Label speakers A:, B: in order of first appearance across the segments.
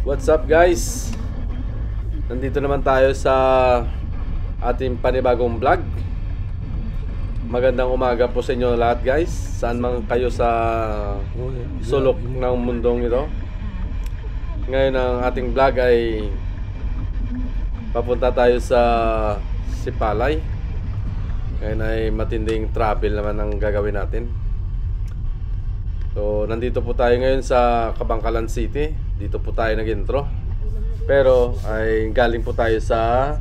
A: What's up guys? Nandito naman tayo sa ating panibagong vlog. Magandang umaga po sa inyo lahat guys. Saan man kayo sa sulok ng mundong ito. Ngayon ang ating vlog ay papunta tayo sa Sipalay. Ngayon ay matinding travel naman ang gagawin natin. So nandito po tayo ngayon sa Kabangkalan City. Dito po tayo nag-intro. Pero ay galing po tayo sa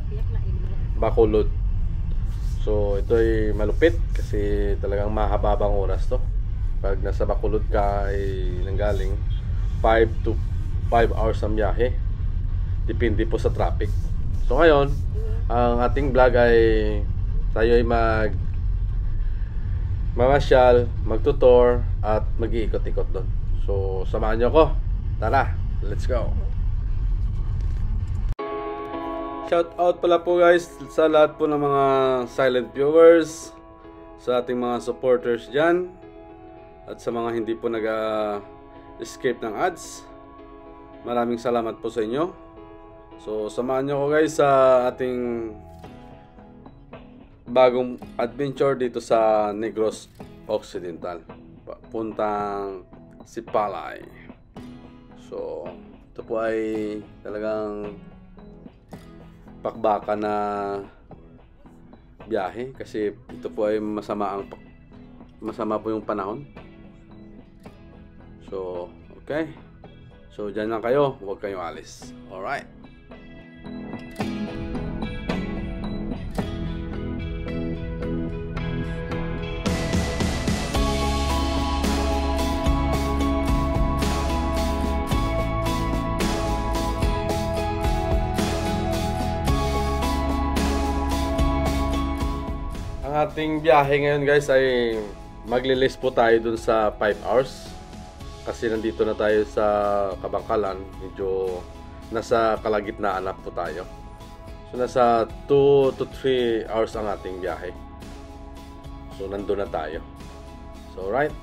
A: Bacolod. So ito ay malupit kasi talagang mahababang oras to. Pag nasa Bacolod ka ay nanggaling 5 to 5 hours ang biyahe. Depende po sa traffic. So ngayon, ang ating vlog ay tayo ay mamasyal, magtutor at mag-iikot-ikot doon. So samahan nyo ako. Tara, let's go. Shout out pala po guys sa lahat po ng mga silent viewers, sa ating mga supporters dyan, at sa mga hindi po nag-escape ng ads. Maraming salamat po sa inyo. So samahan nyo ako guys sa ating bagong adventure dito sa Negros Occidental, puntang Sipalay. So ito po ay talagang pakbaka na biyahe kasi ito po ay masama po yung panahon. So okay, so dyan lang kayo, huwag kayong alis. Alright. Ang ating biyahe ngayon guys ay maglilis po tayo dun sa 5 hours kasi nandito na tayo sa Kabangkalan. Medyo nasa kalagitnaan na po tayo. So nasa 2 to 3 hours ang ating biyahe. So nandun na tayo. So right.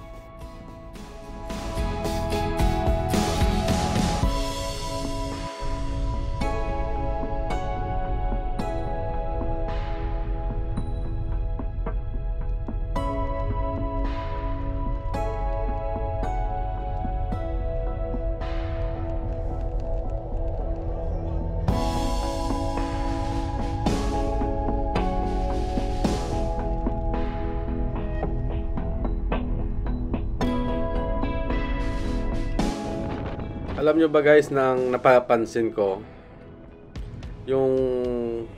A: Alam nyo ba guys, nang napapansin ko yung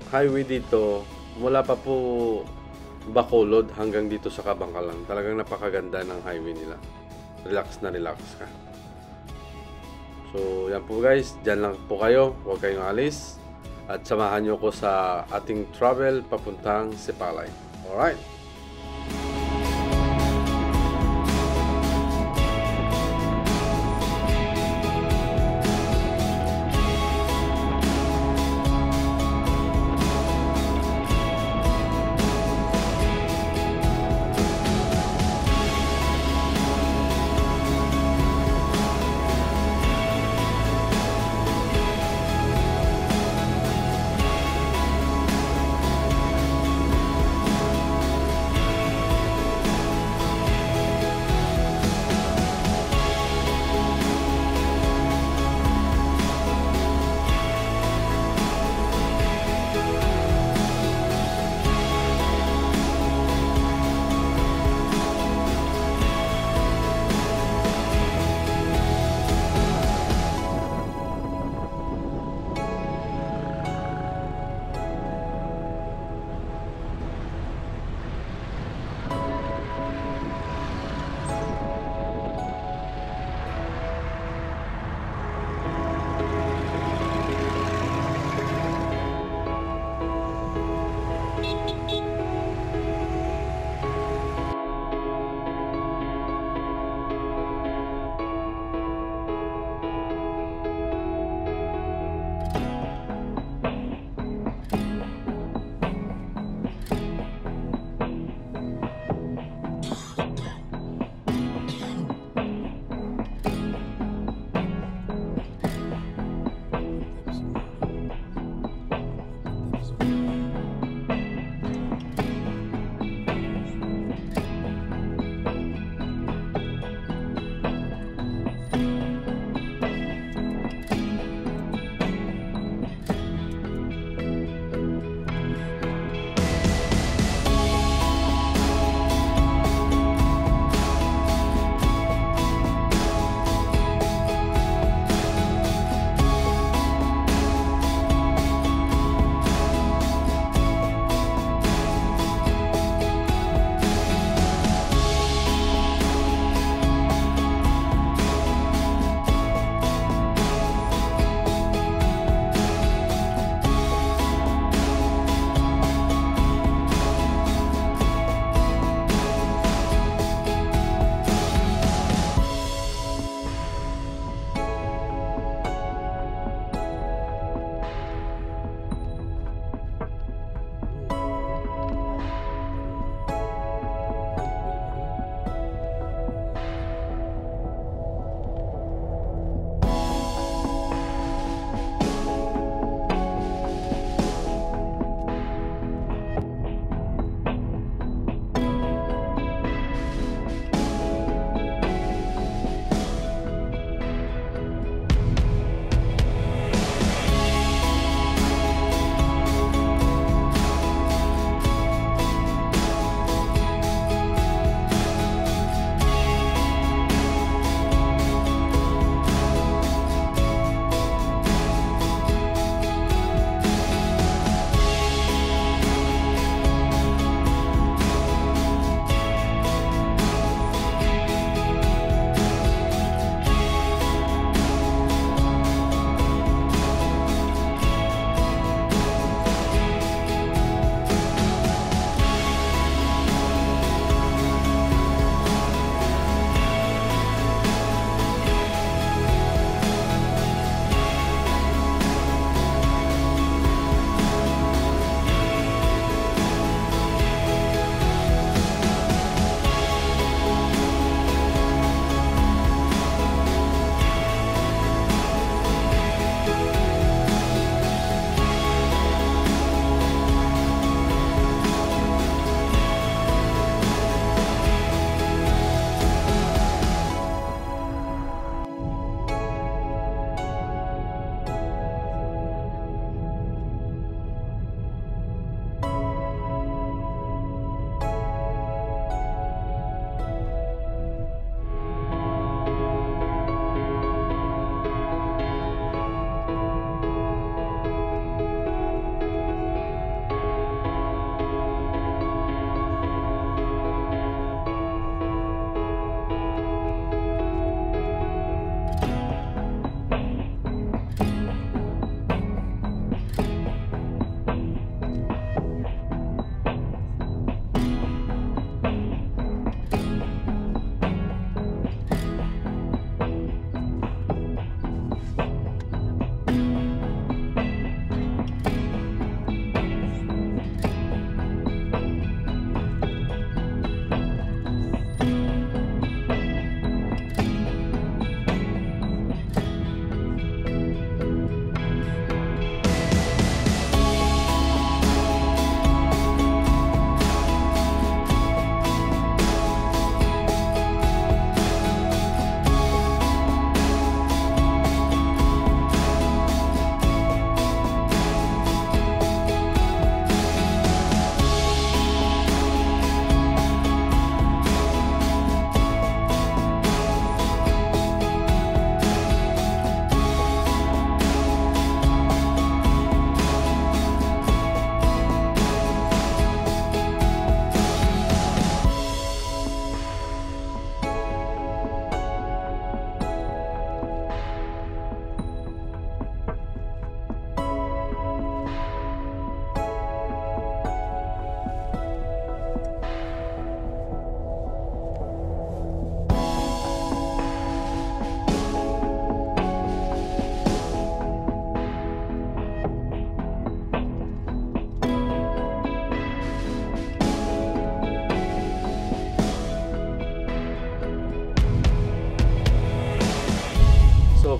A: highway dito mula pa po Bacolod hanggang dito sa Kabangkalan, talagang napakaganda ng highway nila. Relax na relax ka. So yan po guys, dyan lang po kayo, huwag kayong alis at samahan nyo ko sa ating travel papuntang Sipalay. Alright.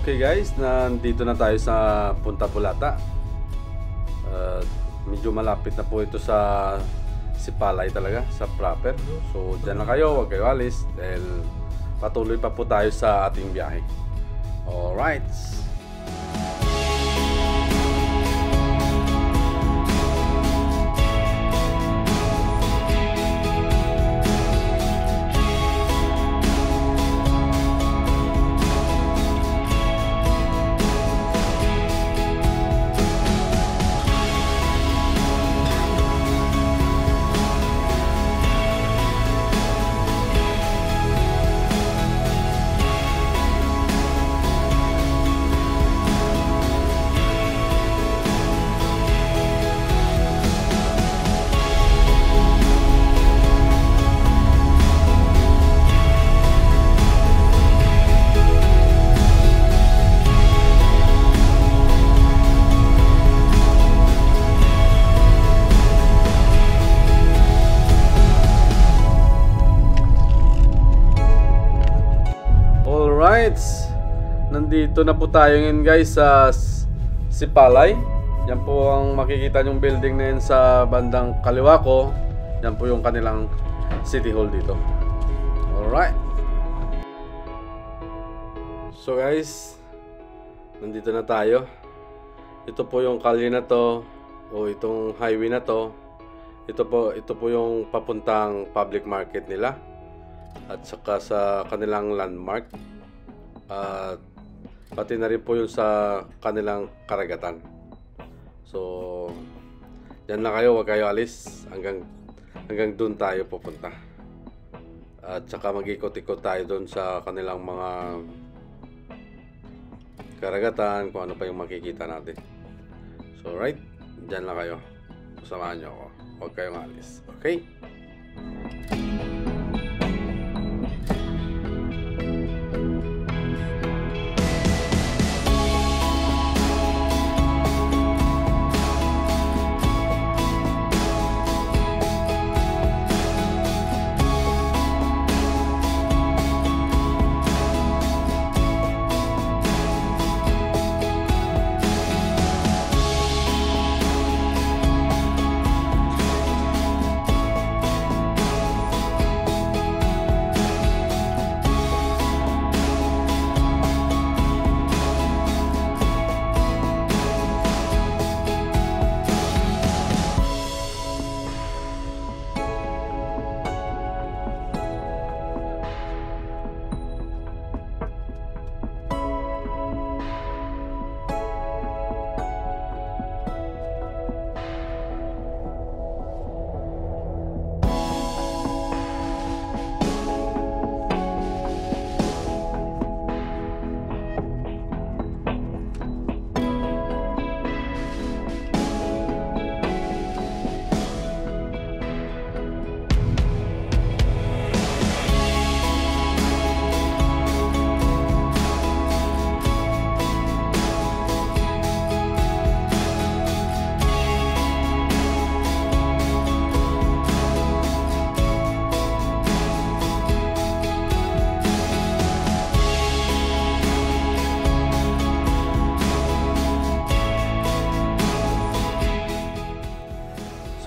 A: Okay guys, nandito na tayo sa Punta Bulata. Medyo malapit na po ito sa Sipalay talaga, sa proper. So dyan na kayo, huwag kayo alis dahil patuloy pa po tayo sa ating biyahe. Alright. Nandito na po tayo ngayon guys sa Sipalay. Yan po ang makikita nyong building na yun sa bandang kaliwa ko. Yan po yung kanilang City Hall dito. Alright. So guys, nandito na tayo. Ito po yung kalye na to, o itong highway na to. Ito po yung papuntang public market nila at saka sa kanilang landmark. At pati na rin po yun sa kanilang karagatan. So yan na kayo, huwag kayo alis hanggang doon tayo pupunta. At saka mag-ikot-ikot tayo doon sa kanilang mga karagatan, kung ano pa yung makikita natin. So right, dyan lang kayo, samahan nyo ako, huwag kayong alis. Okay?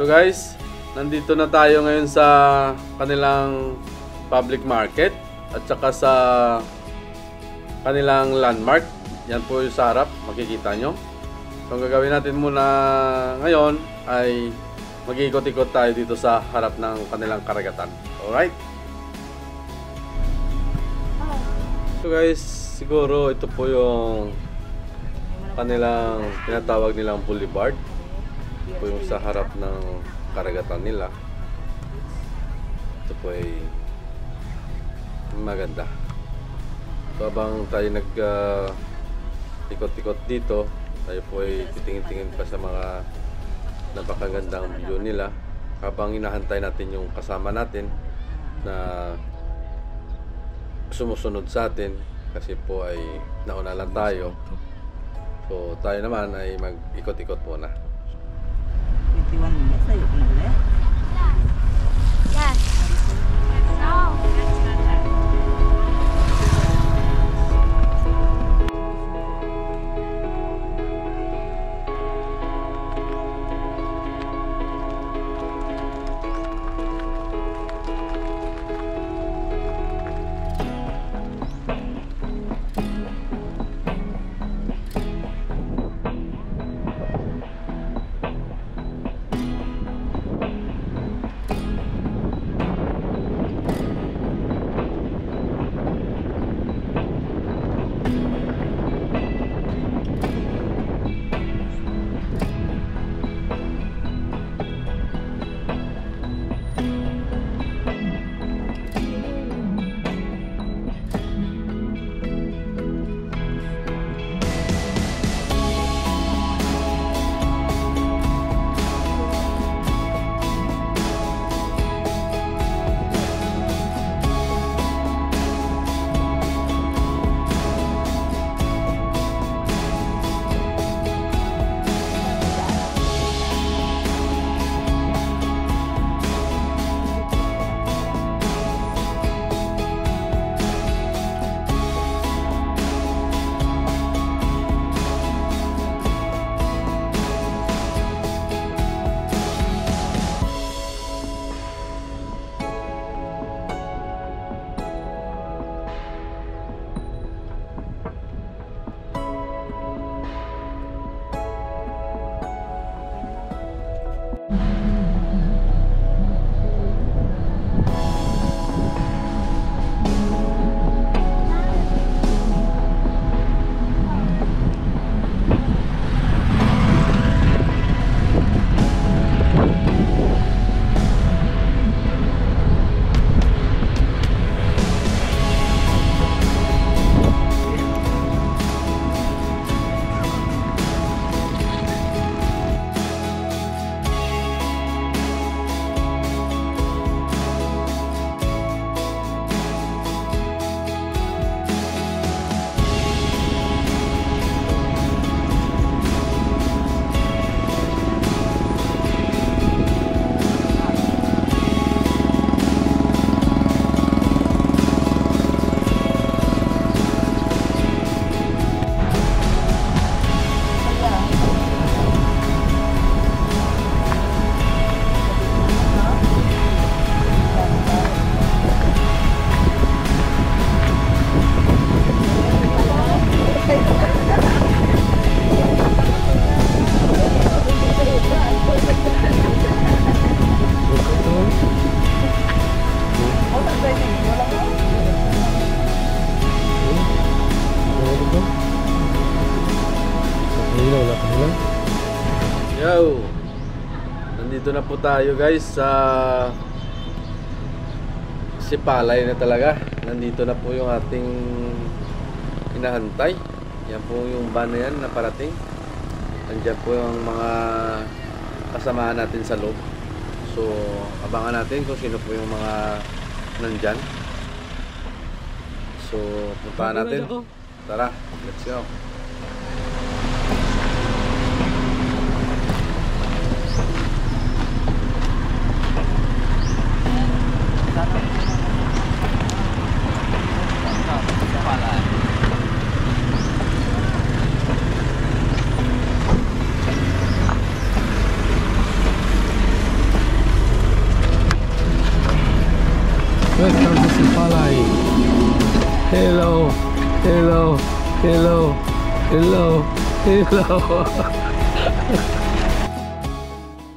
A: So guys, nandito na tayo ngayon sa kanilang public market at saka sa kanilang landmark. Yan po yung sa harap, makikita nyo. So ang gagawin natin muna ngayon ay mag-ikot-ikot tayo dito sa harap ng kanilang karagatan. Alright? So guys, siguro ito po yung kanilang tinatawag nilang boulevard. Po yung sa harap ng karagatan nila. Ito po ay maganda. So habang tayo ikot-ikot dito, tayo po ay titingin-tingin pa sa mga napakagandang view nila habang hinahantay natin yung kasama natin na sumusunod sa atin kasi po ay nauna lang tayo. So tayo naman ay mag-ikot-ikot muna.
B: 21 minutes sa'yo kung ulit.
C: Yes. No.
D: Ilaw na kanila.
A: Yo! Nandito na po tayo guys sa Sipalay na talaga. Nandito na po yung ating hinahantay. Yan po yung van na yan na parating. Nandiyan po yung mga kasamahan natin sa loob. So, abangan natin kung sino po yung mga nandyan. So, puntahan natin. Tara, let's go.
D: Welcome to Sipalay. Hello, hello, hello, hello, hello.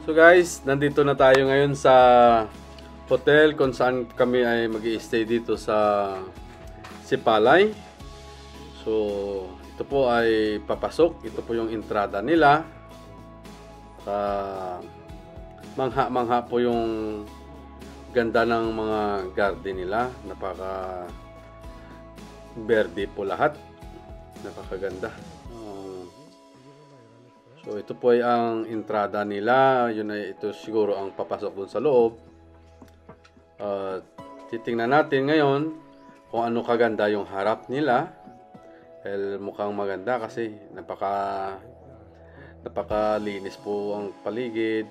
A: So guys, nandito na tayo ngayon sa hotel kung saan kami ay mag-i-stay dito sa Sipalay. So, ito po ay papasok. Ito po yung entrada nila. Mangha-mangha po yung ganda ng mga garden nila. Napaka verde po lahat. Napakaganda. So ito po ay ang entrada nila. Ito siguro ang papasok dun sa loob. Titingnan natin ngayon kung ano kaganda yung harap nila. Mukhang maganda kasi napakalinis po ang paligid.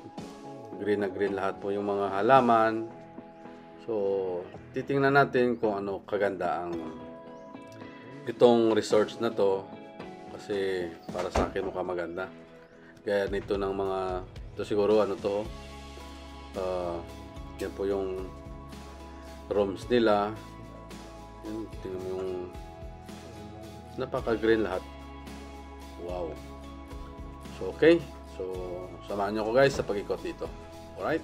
A: Green na green lahat po yung mga halaman. So, titingnan natin kung ano kaganda ang itong resorts na to kasi para sa akin mukhang maganda. Gaya nito ng mga ito siguro ano to. Yan po yung rooms nila. Yan, tingnan mo yung napaka-green lahat. Wow. So, okay. So, samahan niyo ko guys sa pag-ikot dito. Alright?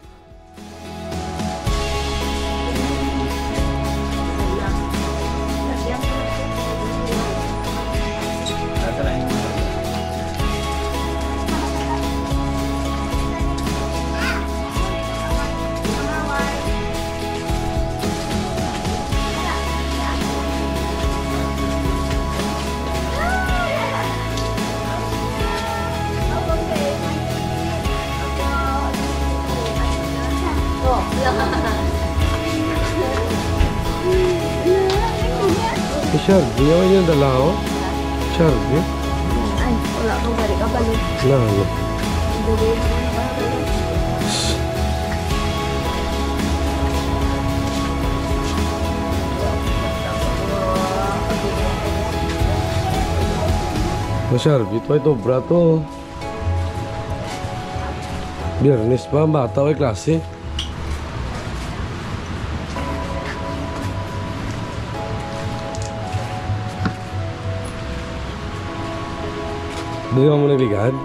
D: Shelby, yung yung dalaw? Shelby?
C: Ay, wala kang balik ka balik.
D: Ano? Shelby, ito brato. Biyernes pa, bata o klase. Hindi ka mo nagligad?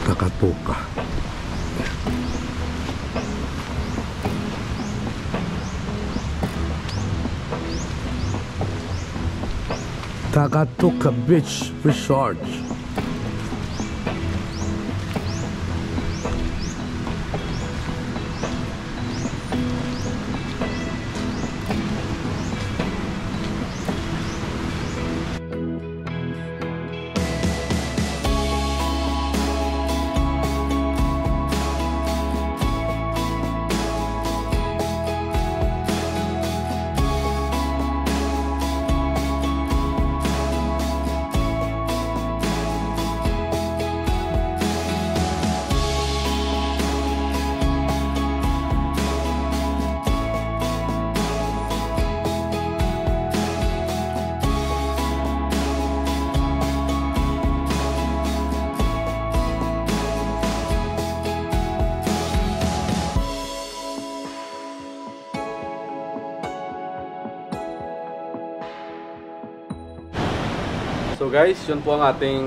D: Kakatuka. Takatuka Beach Resort.
A: So guys, yun po ang ating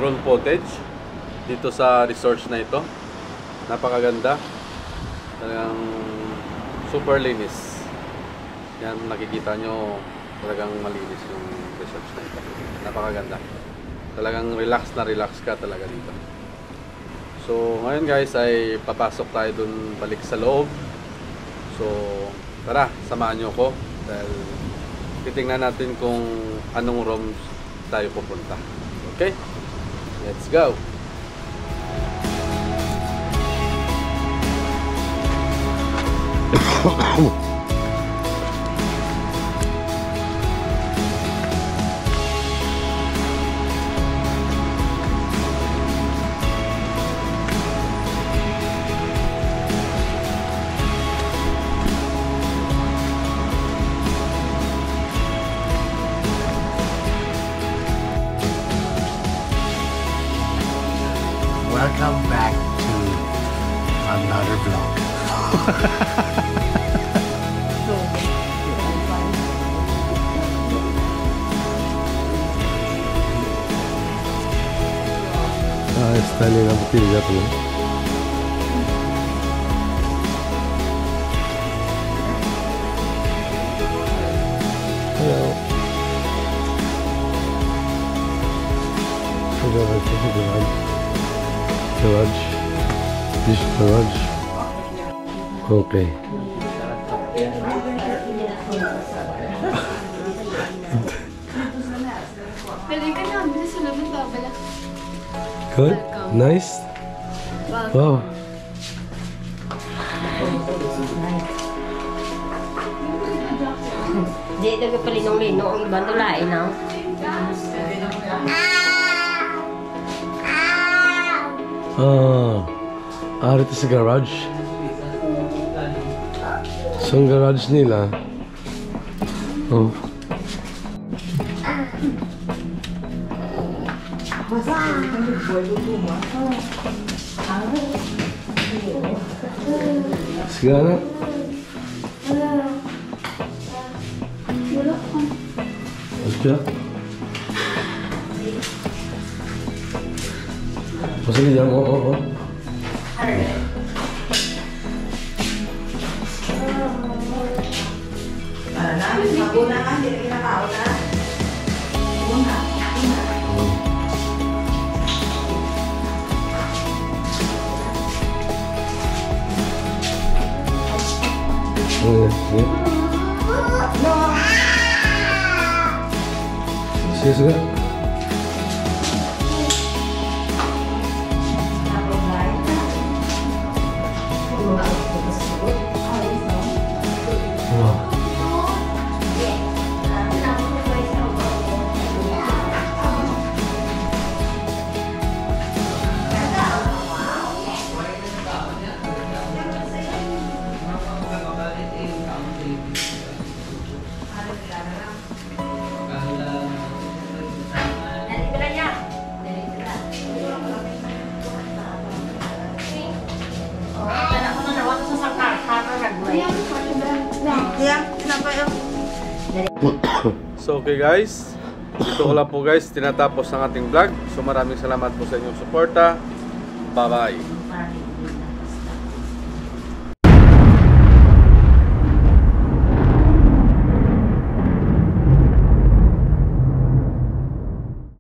A: drone footage dito sa resort na ito. Napakaganda. Talagang super linis. Yan, nakikita nyo, talagang malinis yung resort na ito. Napakaganda. Talagang relax na relax ka talaga dito. So ngayon guys ay papasok tayo dun balik sa loob. So tara, samahan nyo ko dahil titingnan natin kung anong rooms tayo pupunta. Okay? Let's go!
E: Welcome back to another vlog.
D: Está en la botella tuh. Hello. Garage. This garage. Okay.
C: Pwede ka na, bilis sa labas babala.
D: Good. Nice. Wow.
F: Di daga pa linong-lino ang ibang tulain na.
D: Ito sa garage. So, ang garage nila. Oh. Sige na. Asya. Masali yan, oo. Sige.
A: So okay guys, dito ko lang po guys tinatapos ang ating vlog. So maraming salamat po sa inyong suporta. Bye bye.